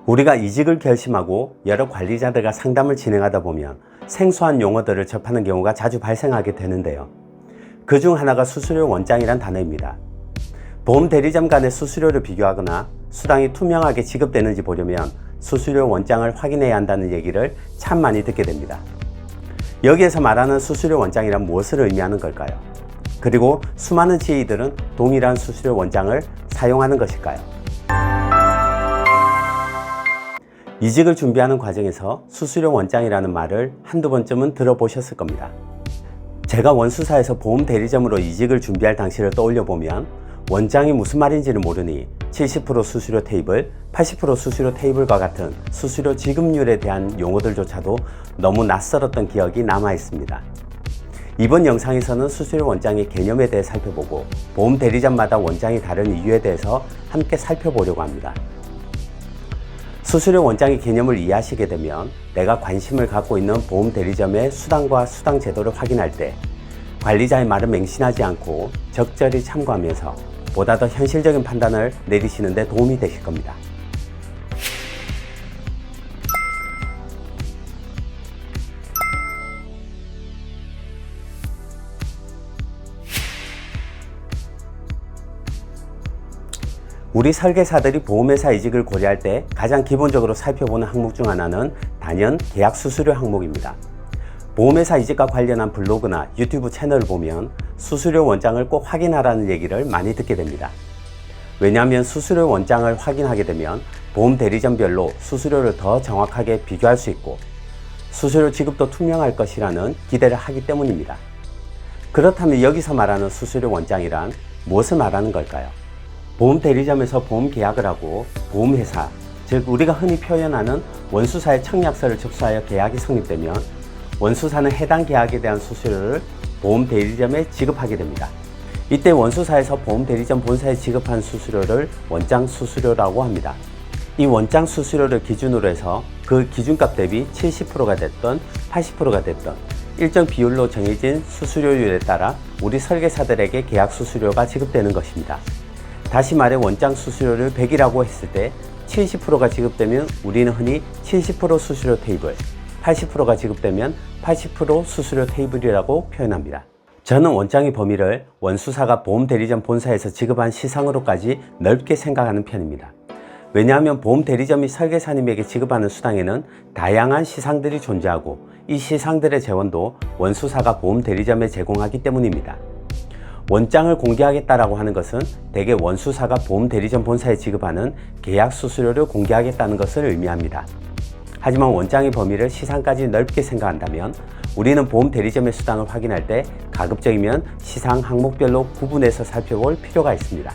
우리가 이직을 결심하고 여러 관리자들과 상담을 진행하다 보면 생소한 용어들을 접하는 경우가 자주 발생하게 되는데요. 그중 하나가 수수료 원장이란 단어입니다. 보험 대리점 간의 수수료를 비교하거나 수당이 투명하게 지급되는지 보려면 수수료 원장을 확인해야 한다는 얘기를 참 많이 듣게 됩니다. 여기에서 말하는 수수료 원장이란 무엇을 의미하는 걸까요? 그리고 수많은 GA들은 동일한 수수료 원장을 사용하는 것일까요? 이직을 준비하는 과정에서 수수료 원장이라는 말을 한두 번쯤은 들어보셨을 겁니다. 제가 원수사에서 보험 대리점으로 이직을 준비할 당시를 떠올려 보면 원장이 무슨 말인지를 모르니 70% 수수료 테이블, 80% 수수료 테이블과 같은 수수료 지급률에 대한 용어들조차도 너무 낯설었던 기억이 남아 있습니다. 이번 영상에서는 수수료 원장의 개념에 대해 살펴보고 보험 대리점마다 원장이 다른 이유에 대해서 함께 살펴보려고 합니다. 수수료 원장의 개념을 이해하시게 되면 내가 관심을 갖고 있는 보험 대리점의 수당과 수당 제도를 확인할 때 관리자의 말을 맹신하지 않고 적절히 참고하면서 보다 더 현실적인 판단을 내리시는 데 도움이 되실 겁니다. 우리 설계사들이 보험회사 이직을 고려할 때 가장 기본적으로 살펴보는 항목 중 하나는 단연 계약 수수료 항목입니다. 보험회사 이직과 관련한 블로그나 유튜브 채널을 보면 수수료 원장을 꼭 확인하라는 얘기를 많이 듣게 됩니다. 왜냐하면 수수료 원장을 확인하게 되면 보험 대리점별로 수수료를 더 정확하게 비교할 수 있고 수수료 지급도 투명할 것이라는 기대를 하기 때문입니다. 그렇다면 여기서 말하는 수수료 원장이란 무엇을 말하는 걸까요? 보험 대리점에서 보험 계약을 하고 보험회사, 즉 우리가 흔히 표현하는 원수사의 청약서를 접수하여 계약이 성립되면 원수사는 해당 계약에 대한 수수료를 보험 대리점에 지급하게 됩니다. 이때 원수사에서 보험 대리점 본사에 지급한 수수료를 원장 수수료라고 합니다. 이 원장 수수료를 기준으로 해서 그 기준값 대비 70%가 됐던 80%가 됐던 일정 비율로 정해진 수수료율에 따라 우리 설계사들에게 계약 수수료가 지급되는 것입니다. 다시 말해 원장 수수료를 100이라고 했을 때 70%가 지급되면 우리는 흔히 70% 수수료 테이블, 80%가 지급되면 80% 수수료 테이블이라고 표현합니다. 저는 원장의 범위를 원수사가 보험 대리점 본사에서 지급한 시상으로까지 넓게 생각하는 편입니다. 왜냐하면 보험 대리점이 설계사님에게 지급하는 수당에는 다양한 시상들이 존재하고 이 시상들의 재원도 원수사가 보험 대리점에 제공하기 때문입니다. 원장을 공개하겠다라고 하는 것은 대개 원수사가 보험 대리점 본사에 지급하는 계약 수수료를 공개하겠다는 것을 의미합니다. 하지만 원장의 범위를 시상까지 넓게 생각한다면 우리는 보험 대리점의 수당을 확인할 때 가급적이면 시상 항목별로 구분해서 살펴볼 필요가 있습니다.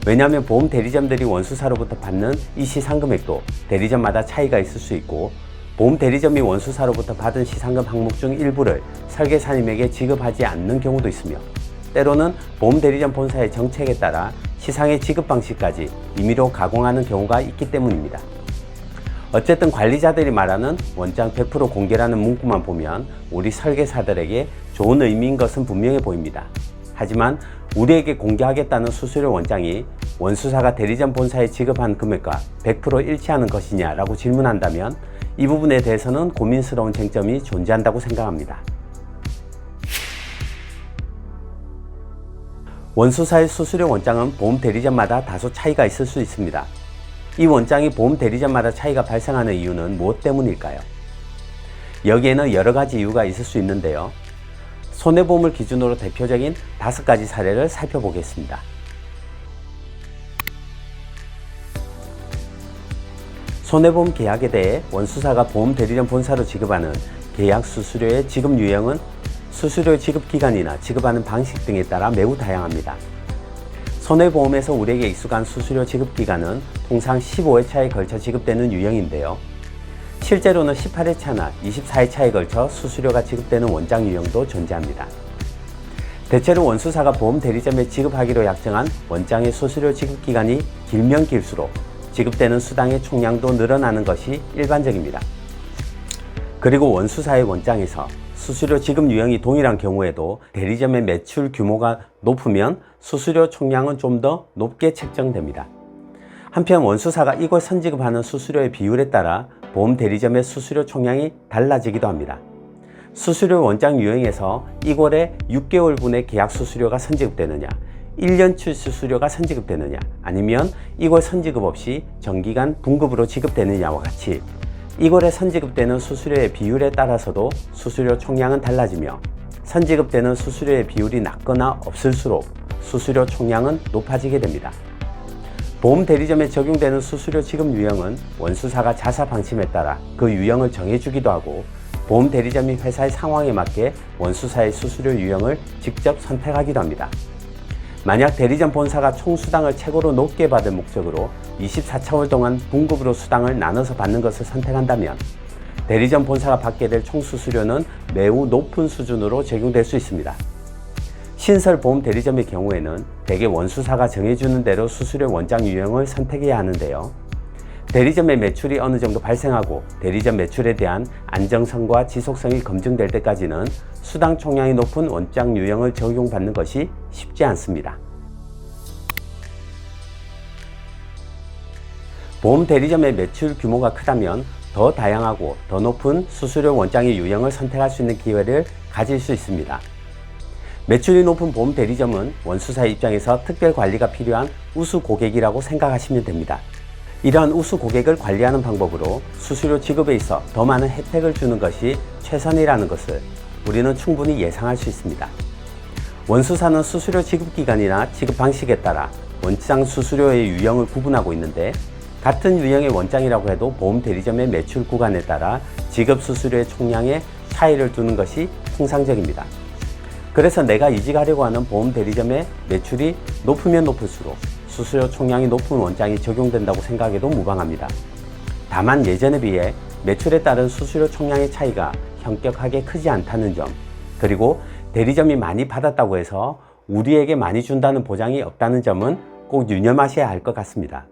왜냐하면 보험 대리점들이 원수사로부터 받는 이 시상 금액도 대리점마다 차이가 있을 수 있고 보험 대리점이 원수사로부터 받은 시상금 항목 중 일부를 설계사님에게 지급하지 않는 경우도 있으며 때로는 보험 대리점 본사의 정책에 따라 시상의 지급 방식까지 임의로 가공하는 경우가 있기 때문입니다. 어쨌든 관리자들이 말하는 원장 100% 공개라는 문구만 보면 우리 설계사들에게 좋은 의미인 것은 분명해 보입니다. 하지만 우리에게 공개하겠다는 수수료 원장이 원수사가 대리점 본사에 지급한 금액과 100% 일치하는 것이냐라고 질문한다면 이 부분에 대해서는 고민스러운 쟁점이 존재한다고 생각합니다. 원수사의 수수료 원장은 보험 대리점마다 다소 차이가 있을 수 있습니다. 이 원장이 보험 대리점마다 차이가 발생하는 이유는 무엇 때문일까요? 여기에는 여러 가지 이유가 있을 수 있는데요. 손해보험을 기준으로 대표적인 5가지 사례를 살펴보겠습니다. 손해보험 계약에 대해 원수사가 보험 대리점 본사로 지급하는 계약 수수료의 지급 유형은 수수료 지급 기간이나 지급하는 방식 등에 따라 매우 다양합니다. 손해보험에서 우리에게 익숙한 수수료 지급 기간은 통상 15회차에 걸쳐 지급되는 유형인데요. 실제로는 18회차나 24회차에 걸쳐 수수료가 지급되는 원장 유형도 존재합니다. 대체로 원수사가 보험 대리점에 지급하기로 약정한 원장의 수수료 지급 기간이 길면 길수록 지급되는 수당의 총량도 늘어나는 것이 일반적입니다. 그리고 원수사의 원장에서 수수료 지급 유형이 동일한 경우에도 대리점의 매출 규모가 높으면 수수료 총량은 좀 더 높게 책정됩니다. 한편 원수사가 이걸 선지급하는 수수료의 비율에 따라 보험 대리점의 수수료 총량이 달라지기도 합니다. 수수료 원장 유형에서 이골에 6개월분의 계약 수수료가 선지급되느냐, 1년치 수수료가 선지급되느냐, 아니면 이골 선지급 없이 정기간 분급으로 지급되느냐와 같이 이골에 선지급되는 수수료의 비율에 따라서도 수수료 총량은 달라지며 선지급되는 수수료의 비율이 낮거나 없을수록 수수료 총량은 높아지게 됩니다. 보험 대리점에 적용되는 수수료 지급 유형은 원수사가 자사 방침에 따라 그 유형을 정해주기도 하고 보험 대리점이 회사의 상황에 맞게 원수사의 수수료 유형을 직접 선택하기도 합니다. 만약 대리점 본사가 총 수당을 최고로 높게 받을 목적으로 24차월 동안 분급으로 수당을 나눠서 받는 것을 선택한다면 대리점 본사가 받게 될 총 수수료는 매우 높은 수준으로 적용될 수 있습니다. 신설 보험 대리점의 경우에는 대개 원수사가 정해주는 대로 수수료 원장 유형을 선택해야 하는데요. 대리점의 매출이 어느 정도 발생하고 대리점 매출에 대한 안정성과 지속성이 검증될 때까지는 수당 총량이 높은 원장 유형을 적용받는 것이 쉽지 않습니다. 보험 대리점의 매출 규모가 크다면 더 다양하고 더 높은 수수료 원장의 유형을 선택할 수 있는 기회를 가질 수 있습니다. 매출이 높은 보험 대리점은 원수사의 입장에서 특별 관리가 필요한 우수 고객이라고 생각하시면 됩니다. 이러한 우수 고객을 관리하는 방법으로 수수료 지급에 있어 더 많은 혜택을 주는 것이 최선이라는 것을 우리는 충분히 예상할 수 있습니다. 원수사는 수수료 지급 기간이나 지급 방식에 따라 원장 수수료의 유형을 구분하고 있는데 같은 유형의 원장이라고 해도 보험 대리점의 매출 구간에 따라 지급 수수료의 총량에 차이를 두는 것이 통상적입니다. 그래서 내가 이직하려고 하는 보험 대리점의 매출이 높으면 높을수록 수수료 총량이 높은 원장이 적용된다고 생각해도 무방합니다. 다만 예전에 비해 매출에 따른 수수료 총량의 차이가 현격하게 크지 않다는 점, 그리고 대리점이 많이 받았다고 해서 우리에게 많이 준다는 보장이 없다는 점은 꼭 유념하셔야 할 것 같습니다.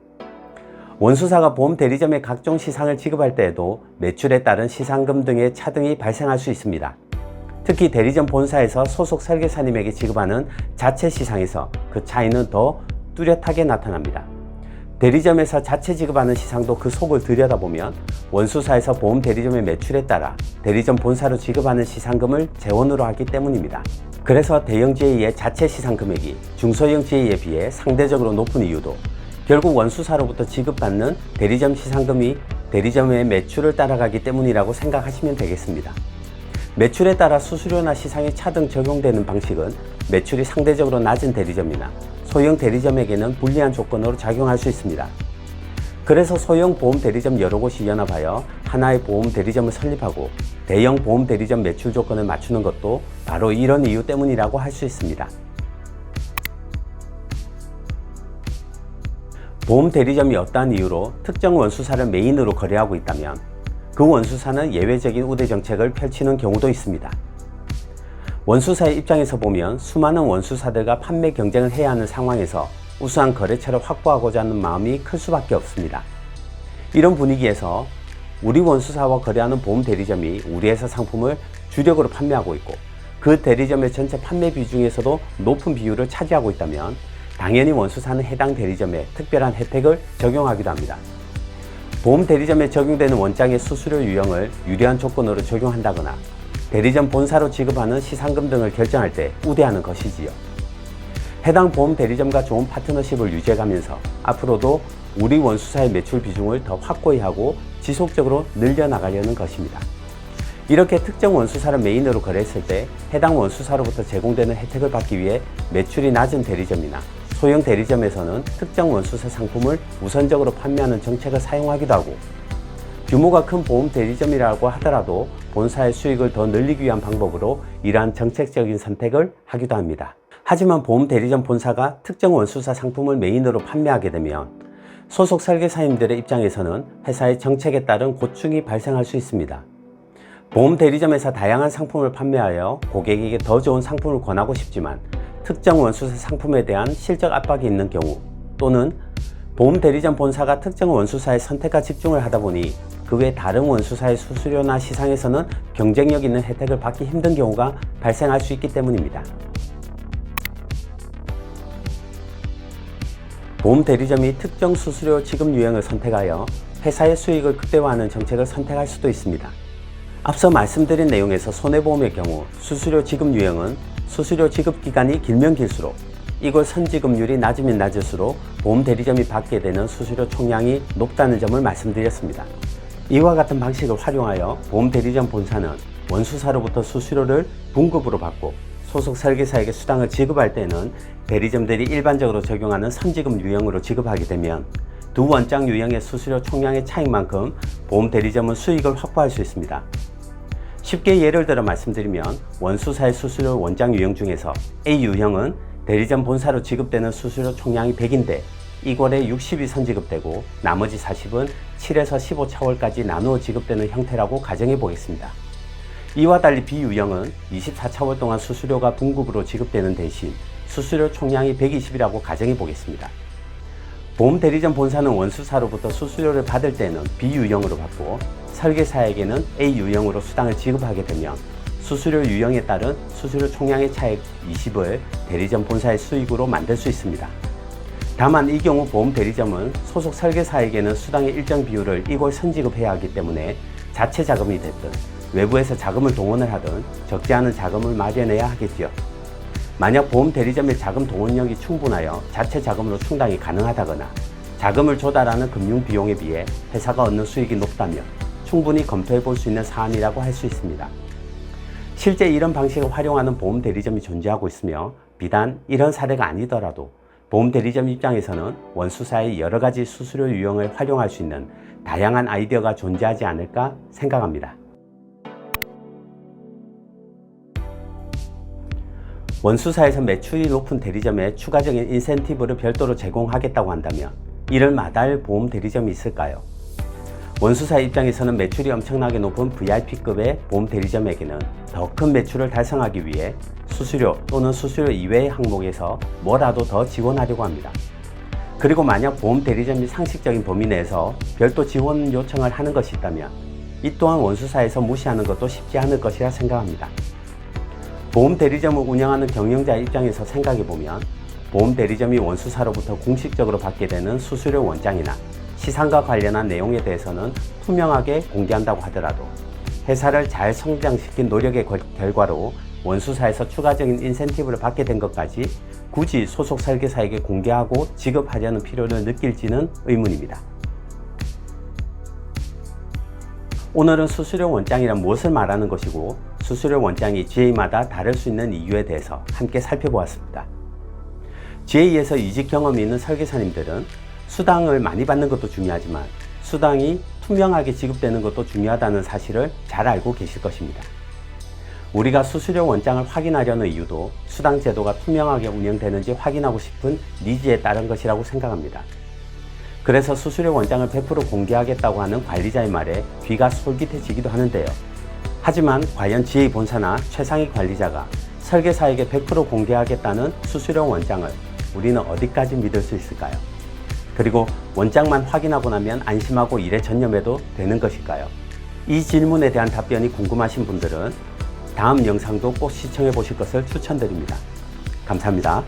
원수사가 보험 대리점의 각종 시상을 지급할 때에도 매출에 따른 시상금 등의 차등이 발생할 수 있습니다. 특히 대리점 본사에서 소속 설계사님에게 지급하는 자체 시상에서 그 차이는 더 뚜렷하게 나타납니다. 대리점에서 자체 지급하는 시상도 그 속을 들여다보면 원수사에서 보험 대리점의 매출에 따라 대리점 본사로 지급하는 시상금을 재원으로 하기 때문입니다. 그래서 대형 GA의 자체 시상 금액이 중소형 GA에 비해 상대적으로 높은 이유도 결국 원수사로부터 지급받는 대리점 시상금이 대리점의 매출을 따라가기 때문이라고 생각하시면 되겠습니다. 매출에 따라 수수료나 시상이 차등 적용되는 방식은 매출이 상대적으로 낮은 대리점이나 소형 대리점에게는 불리한 조건으로 작용할 수 있습니다. 그래서 소형 보험 대리점 여러 곳이 연합하여 하나의 보험 대리점을 설립하고 대형 보험 대리점 매출 조건을 맞추는 것도 바로 이런 이유 때문이라고 할 수 있습니다. 보험 대리점이 어떠한 이유로 특정 원수사를 메인으로 거래하고 있다면 그 원수사는 예외적인 우대 정책을 펼치는 경우도 있습니다. 원수사의 입장에서 보면 수많은 원수사들과 판매 경쟁을 해야 하는 상황에서 우수한 거래처를 확보하고자 하는 마음이 클 수밖에 없습니다. 이런 분위기에서 우리 원수사와 거래하는 보험 대리점이 우리 회사 상품을 주력으로 판매하고 있고 그 대리점의 전체 판매 비중에서도 높은 비율을 차지하고 있다면 당연히 원수사는 해당 대리점에 특별한 혜택을 적용하기도 합니다. 보험 대리점에 적용되는 원장의 수수료 유형을 유리한 조건으로 적용한다거나 대리점 본사로 지급하는 시상금 등을 결정할 때 우대하는 것이지요. 해당 보험 대리점과 좋은 파트너십을 유지해가면서 앞으로도 우리 원수사의 매출 비중을 더 확고히 하고 지속적으로 늘려나가려는 것입니다. 이렇게 특정 원수사를 메인으로 거래했을 때 해당 원수사로부터 제공되는 혜택을 받기 위해 매출이 낮은 대리점이나 소형 대리점에서는 특정 원수사 상품을 우선적으로 판매하는 정책을 사용하기도 하고 규모가 큰 보험 대리점이라고 하더라도 본사의 수익을 더 늘리기 위한 방법으로 이러한 정책적인 선택을 하기도 합니다. 하지만 보험 대리점 본사가 특정 원수사 상품을 메인으로 판매하게 되면 소속 설계사님들의 입장에서는 회사의 정책에 따른 고충이 발생할 수 있습니다. 보험 대리점에서 다양한 상품을 판매하여 고객에게 더 좋은 상품을 권하고 싶지만 특정 원수사 상품에 대한 실적 압박이 있는 경우 또는 보험 대리점 본사가 특정 원수사의 선택과 집중을 하다 보니 그 외 다른 원수사의 수수료나 시상에서는 경쟁력 있는 혜택을 받기 힘든 경우가 발생할 수 있기 때문입니다. 보험 대리점이 특정 수수료 지급 유형을 선택하여 회사의 수익을 극대화하는 정책을 선택할 수도 있습니다. 앞서 말씀드린 내용에서 손해보험의 경우 수수료 지급 유형은 수수료 지급 기간이 길면 길수록 이걸 선지급률이 낮으면 낮을수록 보험 대리점이 받게 되는 수수료 총량이 높다는 점을 말씀드렸습니다. 이와 같은 방식을 활용하여 보험 대리점 본사는 원수사로부터 수수료를 분급으로 받고 소속 설계사에게 수당을 지급할 때는 대리점들이 일반적으로 적용하는 선지급 유형으로 지급하게 되면 두 원장 유형의 수수료 총량의 차이만큼 보험 대리점은 수익을 확보할 수 있습니다. 쉽게 예를 들어 말씀드리면 원수사의 수수료 원장 유형 중에서 A 유형은 대리점 본사로 지급되는 수수료 총량이 100인데 이월에 60이 선지급되고 나머지 40은 7에서 15차월까지 나누어 지급되는 형태라고 가정해 보겠습니다. 이와 달리 B 유형은 24차월 동안 수수료가 분급으로 지급되는 대신 수수료 총량이 120이라고 가정해 보겠습니다. 보험 대리점 본사는 원수사로부터 수수료를 받을 때는 B 유형으로 받고 설계사에게는 A 유형으로 수당을 지급하게 되면 수수료 유형에 따른 수수료 총량의 차액 20을 대리점 본사의 수익으로 만들 수 있습니다. 다만 이 경우 보험 대리점은 소속 설계사에게는 수당의 일정 비율을 이골 선지급해야 하기 때문에 자체 자금이 됐든 외부에서 자금을 동원을 하든 적지 않은 자금을 마련해야 하겠지요. 만약 보험 대리점의 자금 동원력이 충분하여 자체 자금으로 충당이 가능하다거나 자금을 조달하는 금융 비용에 비해 회사가 얻는 수익이 높다면 충분히 검토해 볼 수 있는 사안이라고 할 수 있습니다. 실제 이런 방식을 활용하는 보험 대리점이 존재하고 있으며 비단 이런 사례가 아니더라도 보험 대리점 입장에서는 원수사의 여러 가지 수수료 유형을 활용할 수 있는 다양한 아이디어가 존재하지 않을까 생각합니다. 원수사에서 매출이 높은 대리점에 추가적인 인센티브를 별도로 제공하겠다고 한다면 이를 마다할 보험 대리점이 있을까요? 원수사 입장에서는 매출이 엄청나게 높은 VIP급의 보험 대리점에게는 더 큰 매출을 달성하기 위해 수수료 또는 수수료 이외의 항목에서 뭐라도 더 지원하려고 합니다. 그리고 만약 보험 대리점이 상식적인 범위 내에서 별도 지원 요청을 하는 것이 있다면 이 또한 원수사에서 무시하는 것도 쉽지 않을 것이라 생각합니다. 보험 대리점을 운영하는 경영자 입장에서 생각해보면 보험 대리점이 원수사로부터 공식적으로 받게 되는 수수료 원장이나 시상과 관련한 내용에 대해서는 투명하게 공개한다고 하더라도 회사를 잘 성장시킨 노력의 결과로 원수사에서 추가적인 인센티브를 받게 된 것까지 굳이 소속 설계사에게 공개하고 지급하려는 필요를 느낄지는 의문입니다. 오늘은 수수료 원장이란 무엇을 말하는 것이고 수수료 원장이 GA마다 다를 수 있는 이유에 대해서 함께 살펴보았습니다. GA에서 이직 경험이 있는 설계사님들은 수당을 많이 받는 것도 중요하지만 수당이 투명하게 지급되는 것도 중요하다는 사실을 잘 알고 계실 것입니다. 우리가 수수료 원장을 확인하려는 이유도 수당 제도가 투명하게 운영되는지 확인하고 싶은 니즈에 따른 것이라고 생각합니다. 그래서 수수료 원장을 100% 공개하겠다고 하는 관리자의 말에 귀가 솔깃해지기도 하는데요. 하지만 과연 GA 본사나 최상위 관리자가 설계사에게 100% 공개하겠다는 수수료 원장을 우리는 어디까지 믿을 수 있을까요? 그리고 원장만 확인하고 나면 안심하고 일에 전념해도 되는 것일까요? 이 질문에 대한 답변이 궁금하신 분들은 다음 영상도 꼭 시청해 보실 것을 추천드립니다. 감사합니다.